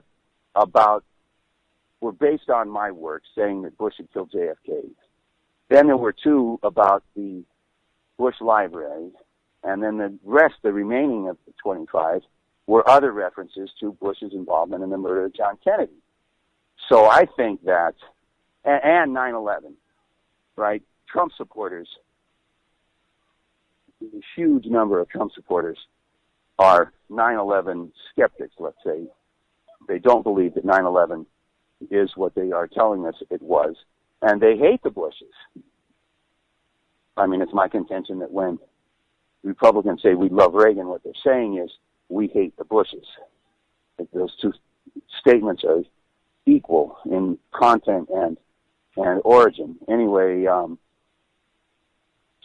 based on my work, saying that Bush had killed JFK. Then there were 2 about the Bush Library, and then the remaining of the 25, were other references to Bush's involvement in the murder of John Kennedy. So I think that, and 9/11, right? Trump supporters, a huge number of Trump supporters are 9/11 skeptics, let's say. They don't believe that 9/11 is what they are telling us it was, and they hate the Bushes. I mean, it's my contention that when Republicans say we love Reagan, what they're saying is we hate the Bushes. Those 2 statements are equal in content and origin. Anyway,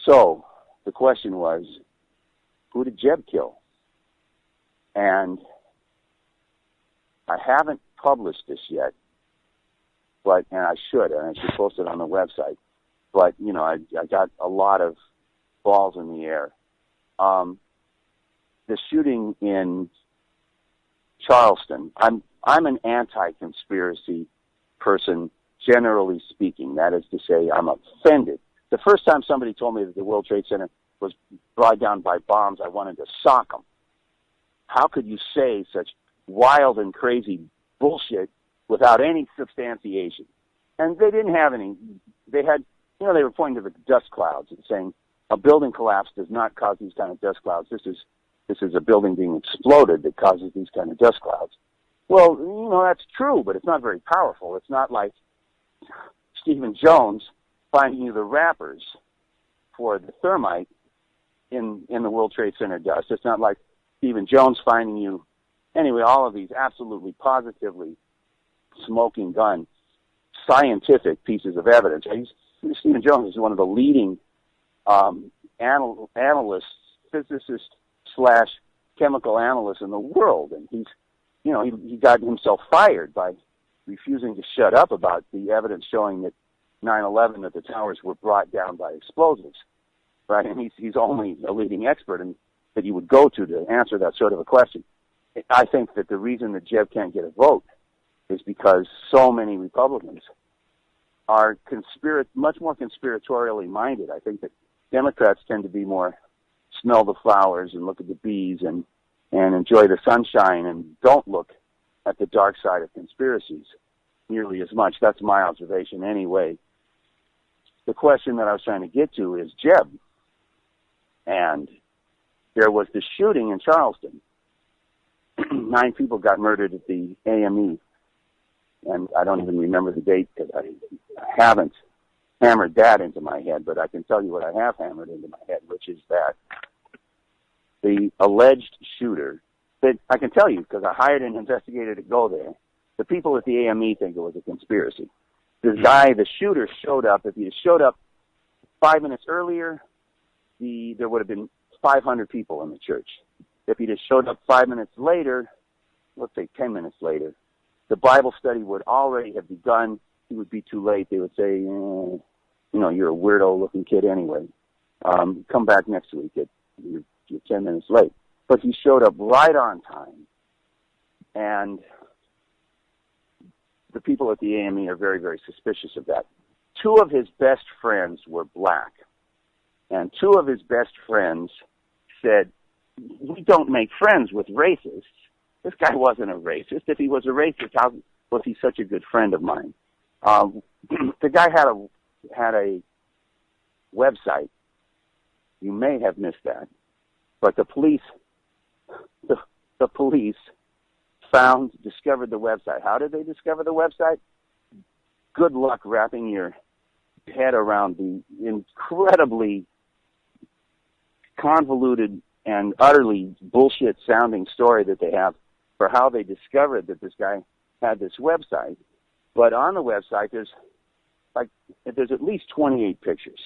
so the question was, who did Jeb kill? And I haven't published this yet, and I should post it on the website. But, I got a lot of balls in the air. The shooting in Charleston, I'm an anti-conspiracy person, generally speaking. That is to say, I'm offended. The first time somebody told me that the World Trade Center was brought down by bombs, I wanted to sock them. How could you say such wild and crazy bullshit without any substantiation? And they didn't have any. They had, they were pointing to the dust clouds and saying a building collapse does not cause these kind of dust clouds. This is a building being exploded that causes these kind of dust clouds. Well, that's true, but it's not very powerful. It's not like Stephen Jones finding you the wrappers for the thermite in the World Trade Center dust. It's not like Stephen Jones finding you. Anyway, all of these absolutely, positively smoking gun scientific pieces of evidence. Stephen Jones is one of the leading analysts, physicists / chemical analysts in the world, and he got himself fired by refusing to shut up about the evidence showing that 9/11 that the towers were brought down by explosives, right? And he's only a leading expert that you would go to answer that sort of a question. I think that the reason that Jeb can't get a vote is because so many Republicans are much more conspiratorially minded. I think that Democrats tend to be more smell the flowers and look at the bees and enjoy the sunshine and don't look at the dark side of conspiracies nearly as much. That's my observation anyway. The question that I was trying to get to is Jeb. And there was the shooting in Charleston. 9 people got murdered at the AME. And I don't even remember the date because I haven't hammered that into my head, but I can tell you what I have hammered into my head, which is that the alleged shooter that I can tell you, because I hired an investigator to go there, the people at the AME think it was a conspiracy. This guy, the shooter, showed up. If he had showed up 5 minutes earlier, there would have been 500 people in the church. If he'd have showed up 5 minutes later, let's say 10 minutes later, the Bible study would already have begun. He would be too late. They would say, you know, you're a weirdo-looking kid anyway. Come back next week. You're 10 minutes late. But he showed up right on time. And the people at the AME are very, very suspicious of that. 2 of his best friends were black. And 2 of his best friends said, we don't make friends with racists. This guy wasn't a racist. If he was a racist, how was he such a good friend of mine? The guy had a website. You may have missed that. But the police discovered the website. How did they discover the website? Good luck wrapping your head around the incredibly convoluted and utterly bullshit sounding story that they have for how they discovered that this guy had this website. But on the website, there's at least 28 pictures.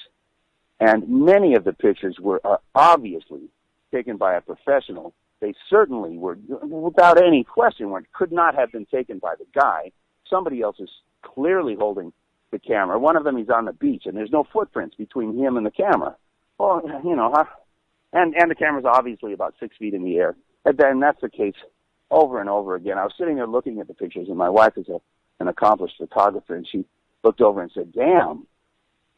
And many of the pictures were obviously taken by a professional. They certainly were, without any question, could not have been taken by the guy. Somebody else is clearly holding the camera. One of them, he's on the beach, and there's no footprints between him and the camera. Well, you know, and the camera's obviously about 6 feet in the air. And then that's the case over and over again. I was sitting there looking at the pictures, and my wife is an accomplished photographer, and she looked over and said, damn,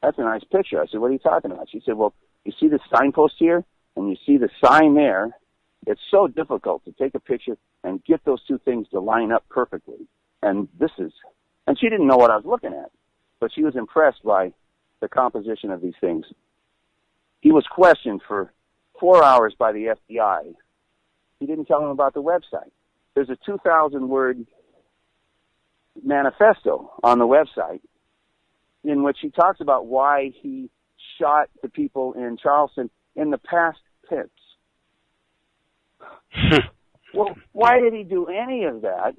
that's a nice picture. I said, what are you talking about? She said, well, you see the signpost here, and you see the sign there. It's so difficult to take a picture and get those 2 things to line up perfectly. And she didn't know what I was looking at, but she was impressed by the composition of these things. He was questioned for 4 hours by the FBI. He didn't tell them about the website. There's a 2,000-word manifesto on the website in which he talks about why he shot the people in Charleston in the past tense. Well, why did he do any of that?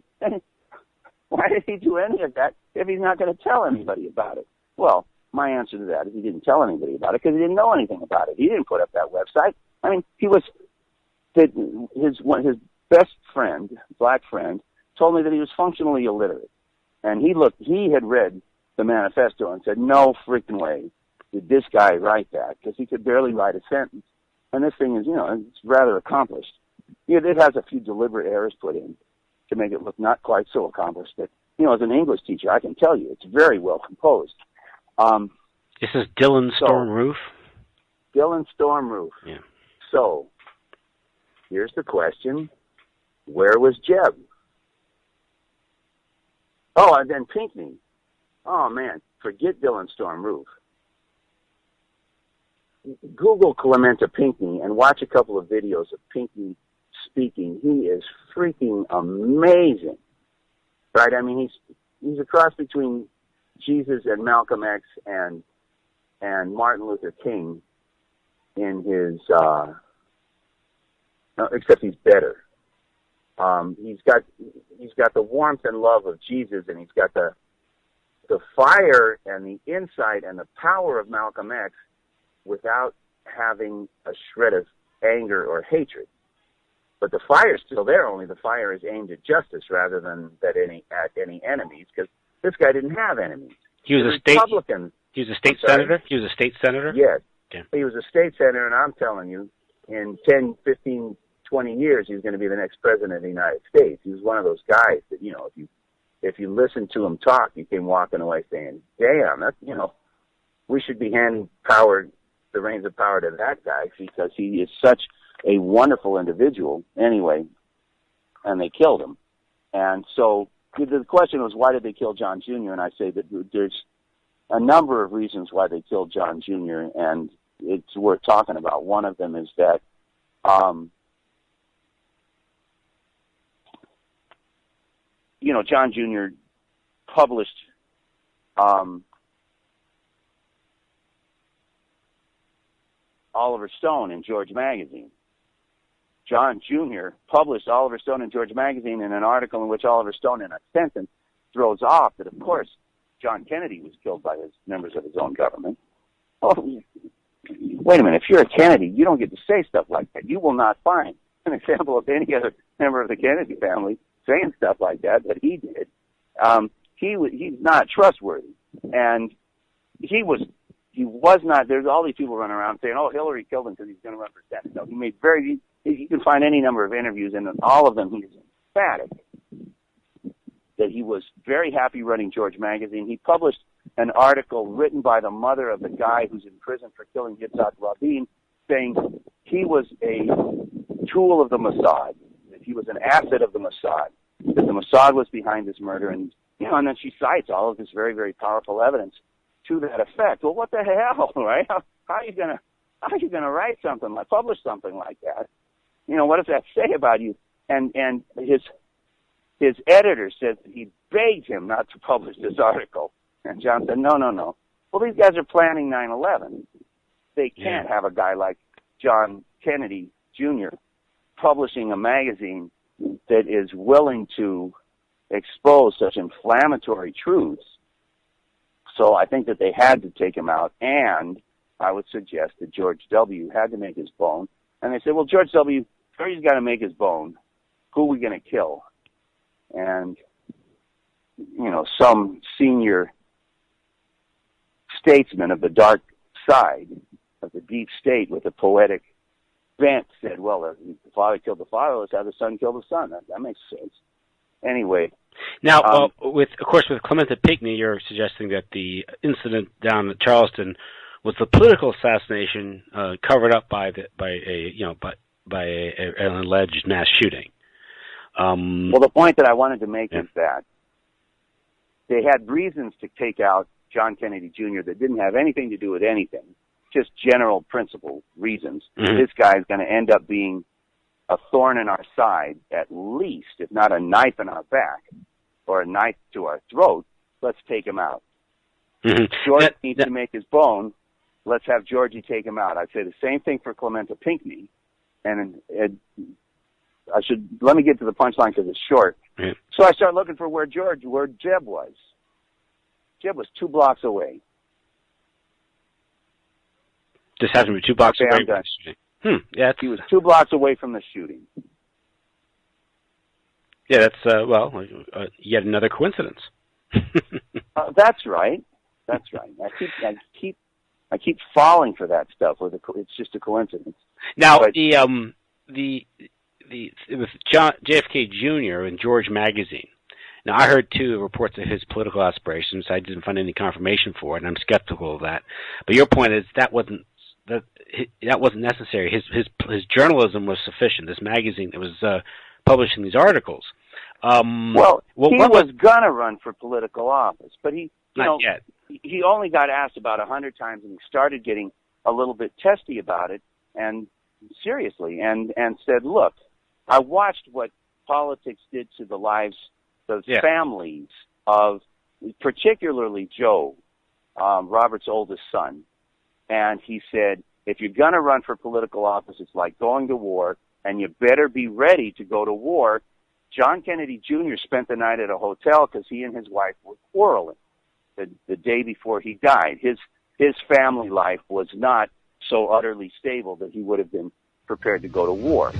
Why did he do any of that if he's not going to tell anybody about it? Well, my answer to that is he didn't tell anybody about it because he didn't know anything about it. He didn't put up that website. I mean, his best friend, black friend, told me that he was functionally illiterate. And he had read the manifesto and said, no freaking way did this guy write that, because he could barely write a sentence. And this thing is, you know, it's rather accomplished. It has a few deliberate errors put in to make it look not quite so accomplished. But, you know, as an English teacher, I can tell you it's very well composed. This is Dylan Stormroof? Dylan Stormroof. Yeah. So, here's the question. Where was Jeb? Oh, and then Pinckney. Oh, man, forget Dylan Stormroof. Google Clementa Pinckney and watch a couple of videos of Pinckney speaking. He is freaking amazing, right? I mean, he's a cross between Jesus and Malcolm X and Martin Luther King in his, except he's better. He's got the warmth and love of Jesus, and he's got the fire and the insight and the power of Malcolm X without having a shred of anger or hatred. But the fire's still there, only the fire is aimed at justice rather than at any enemies, because this guy didn't have enemies. He was a Republican. He was a state senator? He was a state senator? Yes. Okay. He was a state senator, and I'm telling you, in 10, 15, 20 years, he's going to be the next president of the United States. He was one of those guys that, you know, if you listen to him talk, you came walking away saying, damn, that's, you know, we should be handing the reins of power to that guy, because he is such a wonderful individual anyway, and they killed him. And so the question was, why did they kill John Jr.? And I say that there's a number of reasons why they killed John Jr., and it's worth talking about. One of them is that you know, John Jr. published Oliver Stone in George magazine. John Jr. published Oliver Stone and George magazine in an article in which Oliver Stone, in a sentence, throws off that, of course, John Kennedy was killed by his members of his own government. Oh, wait a minute. If you're a Kennedy, you don't get to say stuff like that. You will not find an example of any other member of the Kennedy family saying stuff like that, but he did. He's not trustworthy. And he was not, there's all these people running around saying, oh, Hillary killed him because he's going to run for Senate. No, he made you can find any number of interviews, and in all of them, he's emphatic that he was very happy running George magazine. He published an article written by the mother of the guy who's in prison for killing Yitzhak Rabin, saying he was a tool of the Mossad, that he was an asset of the Mossad, that the Mossad was behind this murder, and and then she cites all of this very, very powerful evidence to that effect. Well, what the hell, right? How are you gonna write something like, publish something like that? What does that say about you? And his editor said that he begged him not to publish this article. And John said, no. Well, these guys are planning 9/11. They can't have a guy like John Kennedy Jr. publishing a magazine that is willing to expose such inflammatory truths. So I think that they had to take him out, and I would suggest that George W. had to make his bone. And they said, well, George W., he's got to make his bone. Who are we going to kill? And, some senior statesman of the dark side, of the deep state with a poetic bent, said, well, if the father killed the father, let's have the son kill the son. That makes sense. Anyway. Now, with Clement Pinckney, you're suggesting that the incident down at Charleston was the political assassination covered up by an alleged mass shooting. Well, the point that I wanted to make is that they had reasons to take out John Kennedy Jr. that didn't have anything to do with anything, just general principle reasons. Mm-hmm. This guy's going to end up being a thorn in our side, at least, if not a knife in our back or a knife to our throat. Let's take him out. Mm-hmm. George needs to make his bone. Let's have Georgie take him out. I'd say the same thing for Clement Pinckney. And let me get to the punchline because it's short. Yeah. So I started looking for where Jeb was. Jeb was 2 blocks away. Just happened to be 2 blocks away. Yeah, he was 2 blocks away from the shooting. Yeah, that's yet another coincidence. That's right. I keep falling for that stuff. It's just a coincidence. Now, but, with JFK Jr. in George magazine. Now, I heard too reports of his political aspirations. I didn't find any confirmation for it, and I'm skeptical of that. But your point is that wasn't necessary. His journalism was sufficient. This magazine that was publishing these articles. He was gonna run for political office, but not yet. He only got asked about 100 times, and he started getting a little bit testy about it, and seriously, and said, "Look, I watched what politics did to the lives, the families of, particularly Joe, Robert's oldest son." And he said, if you're going to run for political office, it's like going to war, and you better be ready to go to war. John Kennedy Jr. spent the night at a hotel because he and his wife were quarreling the day before he died. His family life was not so utterly stable that he would have been prepared to go to war.